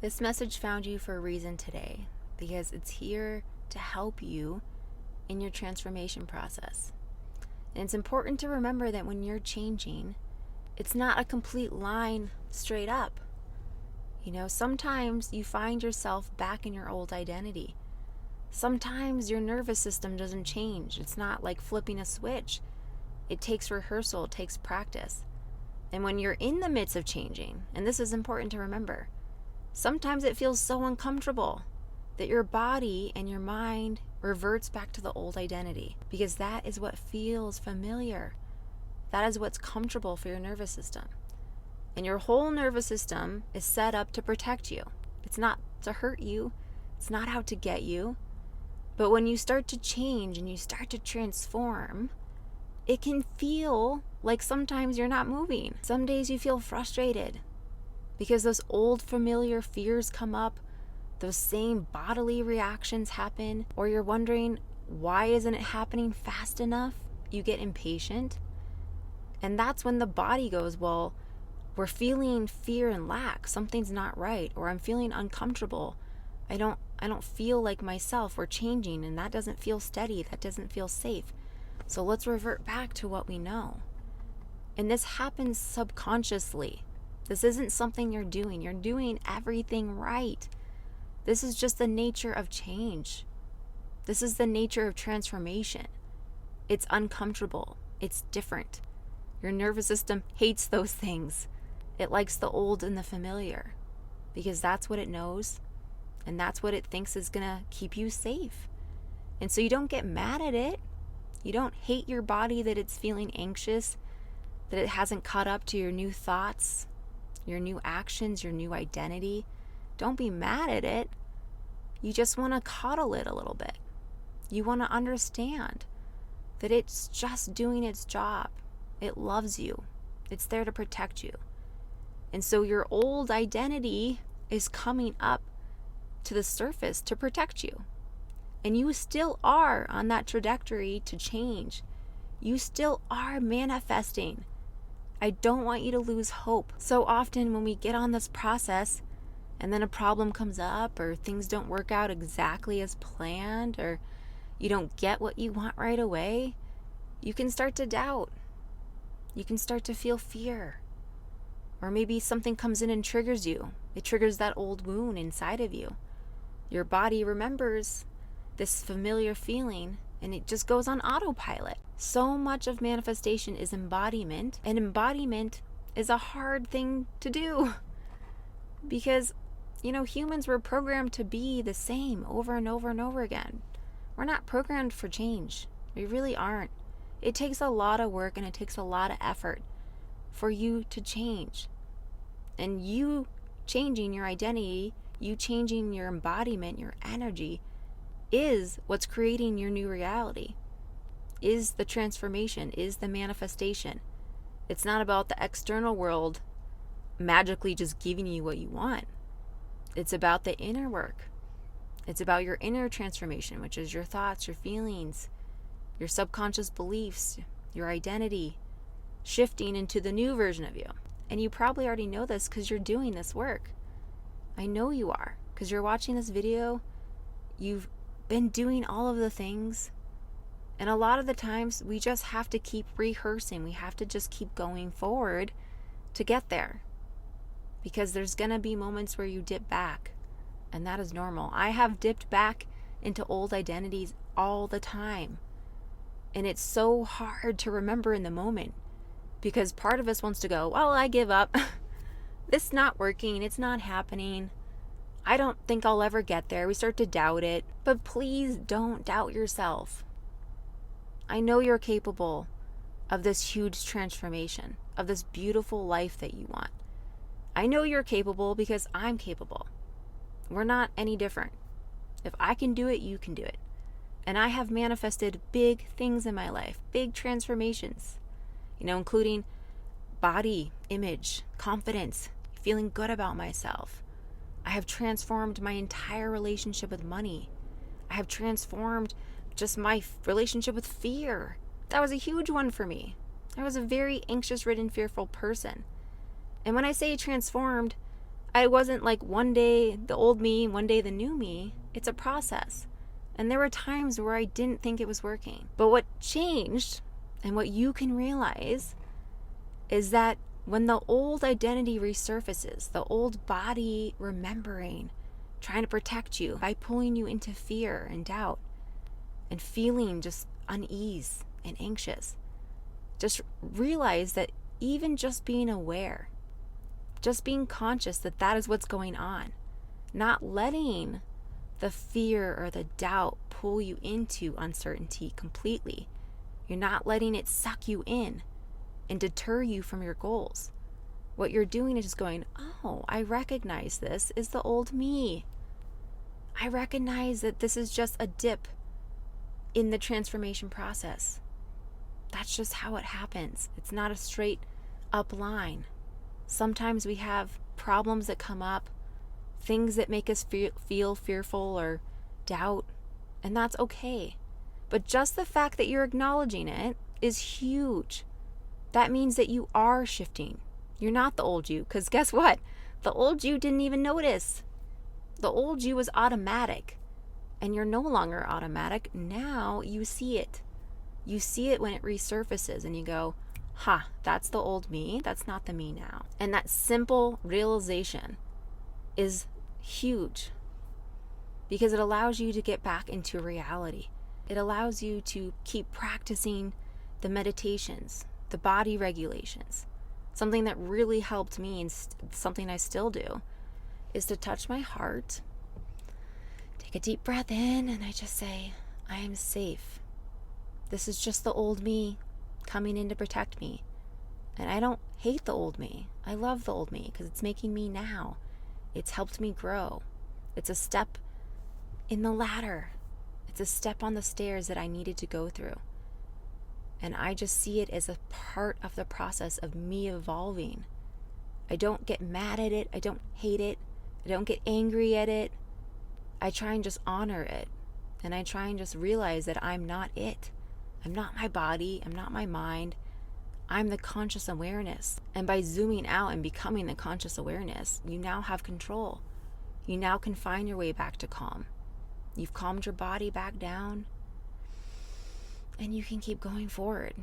This message found you for a reason today because it's here to help you in your transformation process. And it's important to remember that when you're changing, it's not a complete line straight up. Sometimes you find yourself back in your old identity. Sometimes your nervous system doesn't change. It's not like flipping a switch. It takes rehearsal, it takes practice. And when you're in the midst of changing, and this is important to remember, sometimes it feels so uncomfortable that your body and your mind reverts back to the old identity because that is what feels familiar. That is what's comfortable for your nervous system. And your whole nervous system is set up to protect you. It's not to hurt you. It's not out to get you. But when you start to change and you start to transform, it can feel like sometimes you're not moving. Some days you feel frustrated because those old familiar fears come up, those same bodily reactions happen, or you're wondering, why isn't it happening fast enough? You get impatient. And that's when the body goes, well, we're feeling fear and lack. Something's not right, or I'm feeling uncomfortable. I don't feel like myself. We're changing, and that doesn't feel steady. That doesn't feel safe. So let's revert back to what we know. And this happens subconsciously. This isn't something you're doing. You're doing everything right. This is just the nature of change. This is the nature of transformation. It's uncomfortable. It's different. Your nervous system hates those things. It likes the old and the familiar because that's what it knows, and that's what it thinks is going to keep you safe. And so you don't get mad at it. You don't hate your body that it's feeling anxious, that it hasn't caught up to your new thoughts, your new actions, your new identity. Don't be mad at it. You just want to coddle it a little bit. You want to understand that it's just doing its job. It loves you. It's there to protect you. And so your old identity is coming up to the surface to protect you. And you still are on that trajectory to change. You still are manifesting. I don't want you to lose hope. So often when we get on this process and then a problem comes up, or things don't work out exactly as planned, or you don't get what you want right away, you can start to doubt. You can start to feel fear. Or maybe something comes in and triggers you. It triggers that old wound inside of you. Your body remembers this familiar feeling, and it just goes on autopilot. So much of manifestation is embodiment, and embodiment is a hard thing to do because, humans were programmed to be the same over and over and over again. We're not programmed for change. We really aren't. It takes a lot of work and it takes a lot of effort for you to change. And you changing your identity, you changing your embodiment, your energy, is what's creating your new reality, is the transformation, is the manifestation. It's not about the external world magically just giving you what you want. It's about the inner work. It's about your inner transformation, which is your thoughts, your feelings, your subconscious beliefs, your identity, shifting into the new version of you. And you probably already know this because you're doing this work. I know you are, because you're watching this video. You've been doing all of the things. And a lot of the times we just have to keep rehearsing. We have to just keep going forward to get there. Because there's going to be moments where you dip back. And that is normal. I have dipped back into old identities all the time. And it's so hard to remember in the moment. Because part of us wants to go, well, I give up. This is not working. It's not happening. I don't think I'll ever get there. We start to doubt it. But please don't doubt yourself. I know you're capable of this huge transformation, of this beautiful life that you want. I know you're capable because I'm capable. We're not any different. If I can do it, you can do it. And I have manifested big things in my life, big transformations, including body, image, confidence, feeling good about myself. I have transformed my entire relationship with money. I have transformed just my relationship with fear. That was a huge one for me. I was a very anxious-ridden, fearful person. And when I say transformed, I wasn't like one day the old me, one day the new me. It's a process. And there were times where I didn't think it was working. But what changed, and what you can realize, is that when the old identity resurfaces, the old body remembering, trying to protect you by pulling you into fear and doubt and feeling just unease and anxious, just realize that even just being aware, just being conscious that that is what's going on, not letting the fear or the doubt pull you into uncertainty completely. You're not letting it suck you in and deter you from your goals. What you're doing is just going, oh, I recognize this is the old me. I recognize that this is just a dip in the transformation process. That's just how it happens. It's not a straight up line. Sometimes we have problems that come up, things that make us feel fearful or doubt, and that's okay. But just the fact that you're acknowledging it is huge. That means that you are shifting. You're not the old you, because guess what? The old you didn't even notice. The old you was automatic, and you're no longer automatic. Now you see it. You see it when it resurfaces, and you go, that's the old me. That's not the me now. And that simple realization is huge because it allows you to get back into reality. It allows you to keep practicing the meditations, the body regulations. Something that really helped me, and something I still do, is to touch my heart, take a deep breath in, and I just say, I am safe. This is just the old me coming in to protect me. And I don't hate the old me. I love the old me because it's making me now. It's helped me grow. It's a step in the ladder. It's a step on the stairs that I needed to go through. And I just see it as a part of the process of me evolving. I don't get mad at it. I don't hate it. I don't get angry at it. I try and just honor it. And I try and just realize that I'm not it. I'm not my body. I'm not my mind. I'm the conscious awareness. And by zooming out and becoming the conscious awareness, you now have control. You now can find your way back to calm. You've calmed your body back down. And you can keep going forward.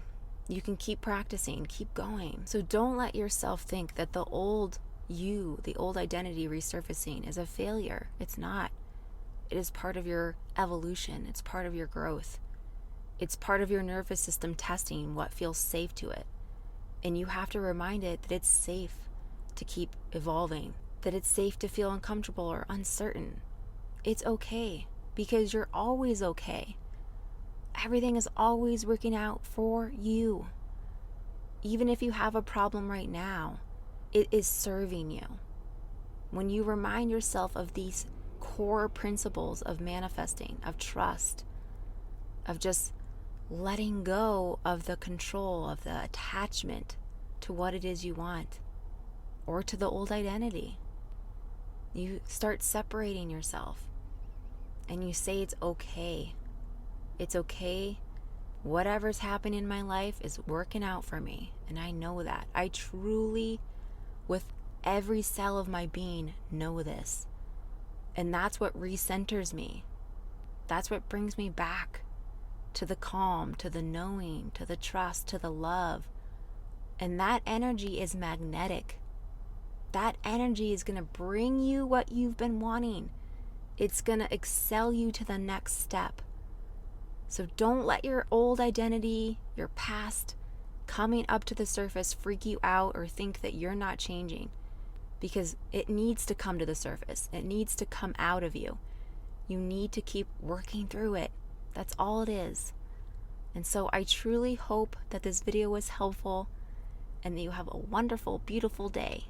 You can keep practicing, keep going. So don't let yourself think that the old you, the old identity resurfacing is a failure. It's not. It is part of your evolution. It's part of your growth. It's part of your nervous system testing what feels safe to it. And you have to remind it that it's safe to keep evolving, that it's safe to feel uncomfortable or uncertain. It's okay because you're always okay. Everything is always working out for you. Even if you have a problem right now, it is serving you. When you remind yourself of these core principles of manifesting, of trust, of just letting go of the control, of the attachment to what it is you want, or to the old identity, you start separating yourself and you say it's okay. It's okay. Whatever's happening in my life is working out for me. And I know that. I truly, with every cell of my being, know this. And that's what recenters me. That's what brings me back to the calm, to the knowing, to the trust, to the love. And that energy is magnetic. That energy is going to bring you what you've been wanting. It's going to excel you to the next step. So don't let your old identity, your past, coming up to the surface freak you out or think that you're not changing, because it needs to come to the surface. It needs to come out of you. You need to keep working through it. That's all it is. And so I truly hope that this video was helpful and that you have a wonderful, beautiful day.